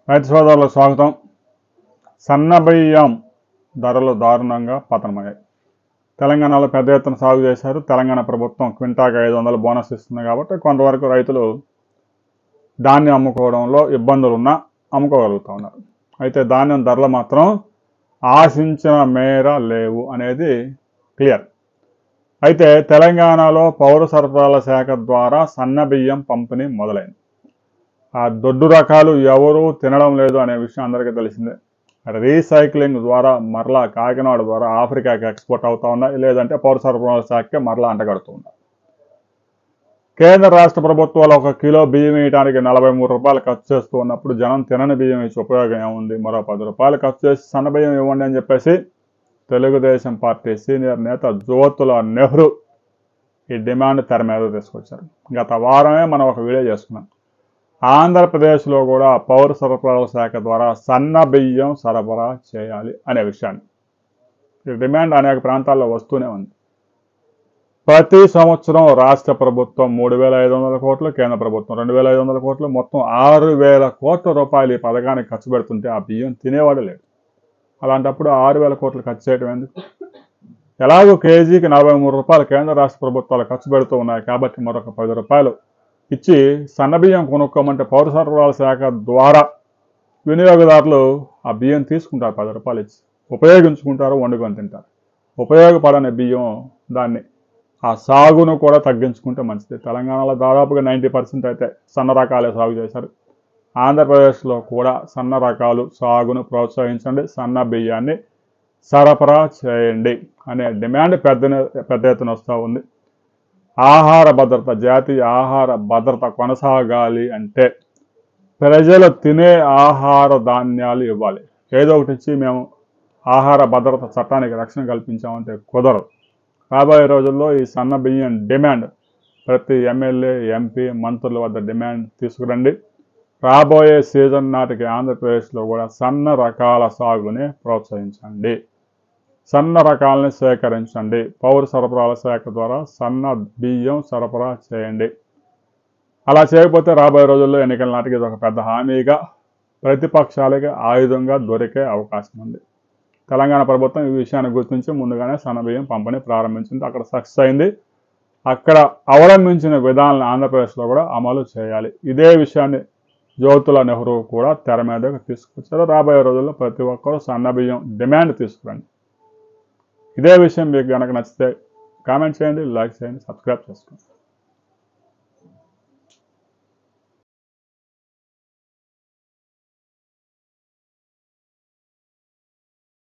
రైతు సోదరులకు స్వాగతం. సన్నబియ్యం ధరలు దారుణంగా పతనమయ్యాయి. తెలంగాణలో పెద్ద ఎత్తున సాగు చేశారు. తెలంగాణ ప్రభుత్వం క్వింటాకి 500 బోనస్ ఇస్తుంది కాబట్టి కొంతవరకు రైతులు ధాన్యం అమ్ముకోవడంలో ఇబ్బందులున్నా అమ్ముకోగలుగుతూ ఉన్నారు. అయితే ధాన్యం ధరలు మాత్రం ఆశించిన మేర లేవు అనేది క్లియర్. అయితే తెలంగాణలో పౌర సరఫరాల శాఖ ద్వారా సన్నబియ్యం పంపిణీ మొదలైంది. ఆ దొడ్డు రకాలు ఎవరూ తినడం లేదు అనే విషయం అందరికీ తెలిసిందే. రీసైక్లింగ్ ద్వారా మరలా కాకినాడ ద్వారా ఆఫ్రికాకి ఎక్స్పోర్ట్ అవుతూ ఉన్నాయి, లేదంటే పౌర సరఫరాల శాఖకి మరలా అంటగడుతూ ఉన్నాయి. కేంద్ర రాష్ట్ర ప్రభుత్వాలు ఒక కిలో బియ్యం వేయడానికి 43 రూపాయలు ఖర్చు చేస్తూ ఉన్నప్పుడు జనం తినని బియ్యం ఇచ్చి ఉపయోగం ఏముంది? మరో 10 రూపాయలు ఖర్చు చేసి సన్నబియ్యం ఇవ్వండి అని చెప్పేసి తెలుగుదేశం పార్టీ సీనియర్ నేత జ్యోతుల నెహ్రూ ఈ డిమాండ్ తెర మీద తీసుకొచ్చారు. గత వారమే మనం ఒక వీడియో చేసుకున్నాం. ఆంధ్రప్రదేశ్లో కూడా పౌర సరఫరాల శాఖ ద్వారా సన్న బియ్యం సరఫరా చేయాలి అనే విషయాన్ని ఈ డిమాండ్ అనేక ప్రాంతాల్లో వస్తూనే ఉంది. ప్రతి సంవత్సరం రాష్ట్ర ప్రభుత్వం 3,500 కోట్లు, కేంద్ర ప్రభుత్వం 2,500 కోట్లు, మొత్తం 6,000 కోట్ల రూపాయలు ఈ పథకానికి ఖర్చు పెడుతుంటే ఆ బియ్యం తినేవాడు లేడు. అలాంటప్పుడు 6,000 కోట్లు ఖర్చు చేయడం ఎందుకు? ఎలాగో కేజీకి 43 రూపాయలు కేంద్ర రాష్ట్ర ప్రభుత్వాలు ఖర్చు పెడుతూ ఉన్నాయి కాబట్టి మరొక 10 రూపాయలు ఇచ్చి సన్నబియ్యం కొనుక్కోమంటే పౌర సరఫరాల శాఖ ద్వారా వినియోగదారులు ఆ బియ్యం తీసుకుంటారు. 10 రూపాయలు ఇచ్చి ఉపయోగించుకుంటారు, వండుకొని తింటారు. ఉపయోగపడని బియ్యం దాన్ని ఆ సాగును కూడా తగ్గించుకుంటే మంచిది. తెలంగాణలో దాదాపుగా 90% అయితే సన్న రకాలే సాగు చేశారు. ఆంధ్రప్రదేశ్లో కూడా సన్న రకాలు సాగును ప్రోత్సహించండి, సన్న బియ్యాన్ని సరఫరా చేయండి అనే డిమాండ్ పెద్ద ఎత్తున వస్తూ ఉంది. ఆహార భద్రత, జాతీయ ఆహార భద్రత కొనసాగాలి అంటే ప్రజలు తినే ఆహార ధాన్యాలు ఇవ్వాలి. ఏదో ఒకటి ఇచ్చి మేము ఆహార భద్రత చట్టానికి రక్షణ కల్పించామంటే కుదరదు. రాబోయే రోజుల్లో ఈ సన్న బియ్యం డిమాండ్ ప్రతి ఎమ్మెల్యే, ఎంపీ, మంత్రుల వద్ద డిమాండ్ తీసుకురండి. రాబోయే సీజన్ నాటికి ఆంధ్రప్రదేశ్లో కూడా సన్న రకాల సాగుని ప్రోత్సహించండి, సన్న రకాలని సేకరించండి. పౌర సరఫరాల శాఖ ద్వారా సన్న బియ్యం సరఫరా చేయండి. అలా చేయకపోతే రాబోయే రోజుల్లో ఎన్నికల నాటికి ఇది ఒక పెద్ద హామీగా ప్రతిపక్షాలకి ఆయుధంగా దొరికే అవకాశం ఉంది. తెలంగాణ ప్రభుత్వం ఈ విషయాన్ని గుర్తించి ముందుగానే సన్నబియ్యం పంపిణీ ప్రారంభించింది. అక్కడ సక్సెస్ అయింది. అక్కడ అవలంబించిన విధానాలను ఆంధ్రప్రదేశ్లో కూడా అమలు చేయాలి. ఇదే విషయాన్ని జ్యోతుల నెహ్రూ కూడా తెర మీదకి తీసుకొచ్చారు. రాబోయే రోజుల్లో ప్రతి ఒక్కరూ సన్నబియ్యం డిమాండ్ తీసుకురండి. ఇదే విషయం మీకు కనుక నచ్చితే కామెంట్ చేయండి, లైక్ చేయండి, సబ్స్క్రైబ్ చేసుకోండి.